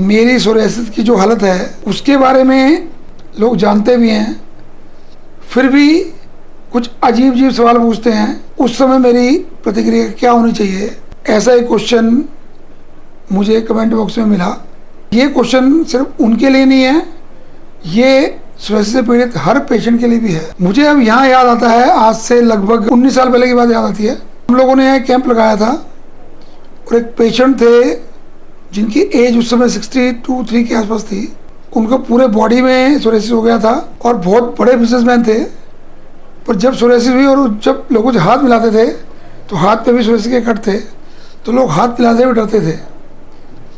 मेरी सोरियासिस की जो हालत है उसके बारे में लोग जानते भी हैं, फिर भी कुछ अजीब अजीब सवाल पूछते हैं। उस समय मेरी प्रतिक्रिया क्या होनी चाहिए, ऐसा एक क्वेश्चन मुझे कमेंट बॉक्स में मिला। ये क्वेश्चन सिर्फ उनके लिए नहीं है, ये सोरियासिस से पीड़ित हर पेशेंट के लिए भी है। मुझे अब यहाँ याद आता है, आज से लगभग 19 साल पहले की बात याद आती है। हम लोगों ने यहाँ कैंप लगाया था और एक पेशेंट थे जिनकी एज उस समय 62-63 के आसपास थी। उनको पूरे बॉडी में सोरियासिस हो गया था और बहुत बड़े बिजनेसमैन थे। पर जब सोरियासिस हुई और जब लोगों से हाथ मिलाते थे तो हाथ पे भी सोरियासिस के कट थे, तो लोग हाथ मिलाते हुए डरते थे।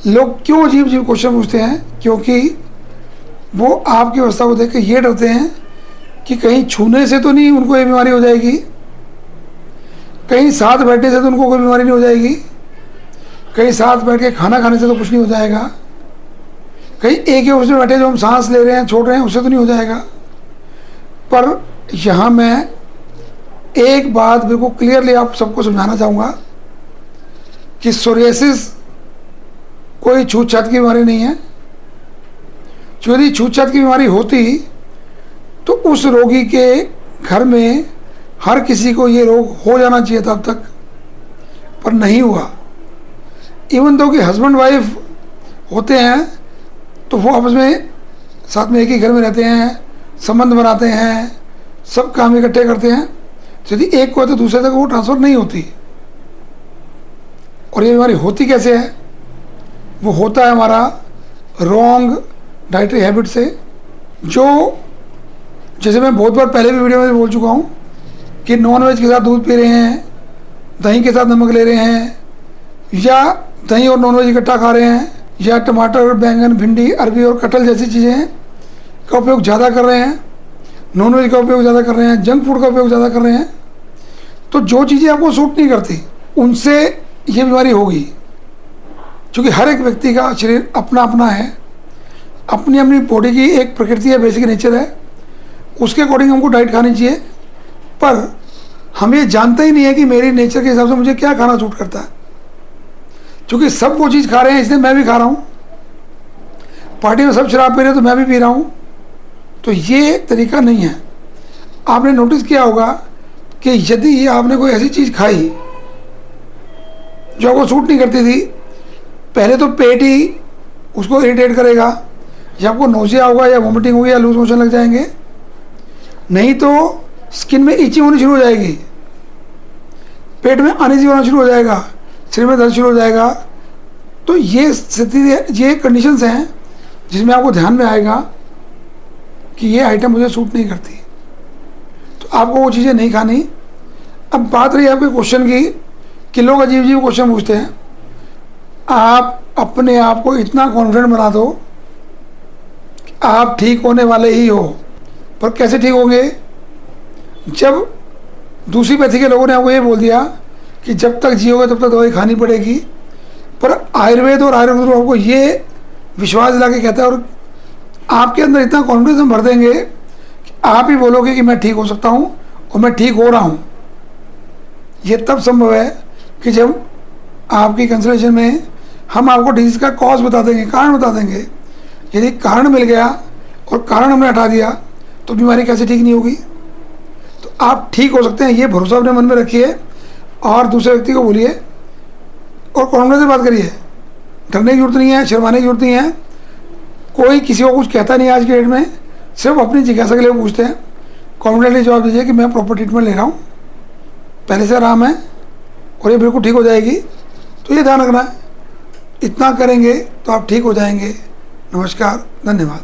लोग क्यों अजीब अजीब क्वेश्चन पूछते हैं? क्योंकि वो आपकी अवस्था को देख के ये डरते हैं कि कहीं छूने से तो नहीं उनको ये बीमारी हो जाएगी, कहीं साथ बैठने से तो उनको कोई बीमारी नहीं हो जाएगी, कहीं साथ बैठ के खाना खाने से तो कुछ नहीं हो जाएगा, कहीं एक ही ऑफिस में बैठे जो हम सांस ले रहे हैं छोड़ रहे हैं उससे तो नहीं हो जाएगा। पर यहाँ मैं एक बात बिल्कुल क्लियरली आप सबको समझाना चाहूँगा कि सोरियासिस कोई छूत-छात की बीमारी नहीं है। यदि छूत-छात की बीमारी होती तो उस रोगी के घर में हर किसी को ये रोग हो जाना चाहिए था अब तक, पर नहीं हुआ। इवन तो कि हस्बैंड वाइफ होते हैं तो वो आपस में साथ में एक ही घर में रहते हैं, संबंध बनाते हैं, सब काम इकट्ठे करते हैं। यदि एक को है तो दूसरे तक वो ट्रांसफ़र नहीं होती। और ये बीमारी होती कैसे है? वो होता है हमारा रॉन्ग डाइटरी हैबिट से, जो जैसे मैं बहुत बार पहले भी वीडियो में बोल चुका हूँ कि नॉनवेज के साथ दूध पी रहे हैं, दही के साथ नमक ले रहे हैं, या दही और नॉनवेज इकट्ठा खा रहे हैं, या टमाटर, बैंगन, भिंडी, अरबी और कटहल जैसी चीज़ें का उपयोग ज़्यादा कर रहे हैं, नॉनवेज का उपयोग ज़्यादा कर रहे हैं, जंक फूड का उपयोग ज़्यादा कर रहे हैं, तो जो चीज़ें आपको सूट नहीं करती उनसे ये बीमारी होगी। क्योंकि हर एक व्यक्ति का शरीर अपना अपना है, अपनी अपनी बॉडी की एक प्रकृति है, बेसिक नेचर है, उसके अकॉर्डिंग हमको डाइट खानी चाहिए। पर हम ये जानते ही नहीं है कि मेरी नेचर के हिसाब से मुझे क्या खाना सूट करता है। क्योंकि सब वो चीज़ खा रहे हैं इसलिए मैं भी खा रहा हूँ, पार्टी में सब शराब पी रहे हैं तो मैं भी पी रहा हूँ, तो ये तरीका नहीं है। आपने नोटिस किया होगा कि यदि आपने कोई ऐसी चीज़ खाई जो आपको सूट नहीं करती थी, पहले तो पेट ही उसको इरिटेट करेगा, या आपको नोजिया होगा या वोमिटिंग होगी या लूज मोशन लग जाएंगे, नहीं तो स्किन में इचिंग होनी शुरू हो जाएगी, पेट में अनईजी होना शुरू हो जाएगा, शरीर में दर्द शुरू हो जाएगा। तो ये स्थिति, ये कंडीशंस हैं जिसमें आपको ध्यान में आएगा कि ये आइटम मुझे सूट नहीं करती, तो आपको वो चीज़ें नहीं खानी। अब बात रही आपके क्वेश्चन की कि लोग अजीब अजीब क्वेश्चन पूछते हैं। आप अपने आप को इतना कॉन्फिडेंट बना दो कि आप ठीक होने वाले ही हो। पर कैसे ठीक होंगे? जब दूसरी पैथी के लोगों ने आपको ये बोल दिया कि जब तक जियोगे तब तक दवाई खानी पड़ेगी, पर आयुर्वेद और आयुर्वेद आपको ये विश्वास दिला के कहता है और आपके अंदर इतना कॉन्फिडेंस हम भर देंगे कि आप ही बोलोगे कि मैं ठीक हो सकता हूँ और मैं ठीक हो रहा हूँ। ये तब संभव है कि जब आपकी कंसल्टेशन में हम आपको डिजीज़ का कॉज बता देंगे, कारण बता देंगे। यदि कारण मिल गया और कारण हमने हटा दिया तो बीमारी कैसे ठीक नहीं होगी? तो आप ठीक हो सकते हैं, ये भरोसा अपने मन में रखिए और दूसरे व्यक्ति को बोलिए और कॉन्फिडेंस से बात करिए। डरने की जरूरत नहीं है, शर्माने की जरूरत नहीं है। कोई किसी को कुछ कहता नहीं आज के डेट में, सिर्फ अपनी जिज्ञासा के लिए पूछते हैं। कॉन्फिडेंटली जवाब दीजिए कि मैं प्रॉपर ट्रीटमेंट ले रहा हूँ, पहले से आराम है और ये बिल्कुल ठीक हो जाएगी। तो ये ध्यान रखना है, इतना करेंगे तो आप ठीक हो जाएंगे। नमस्कार, धन्यवाद।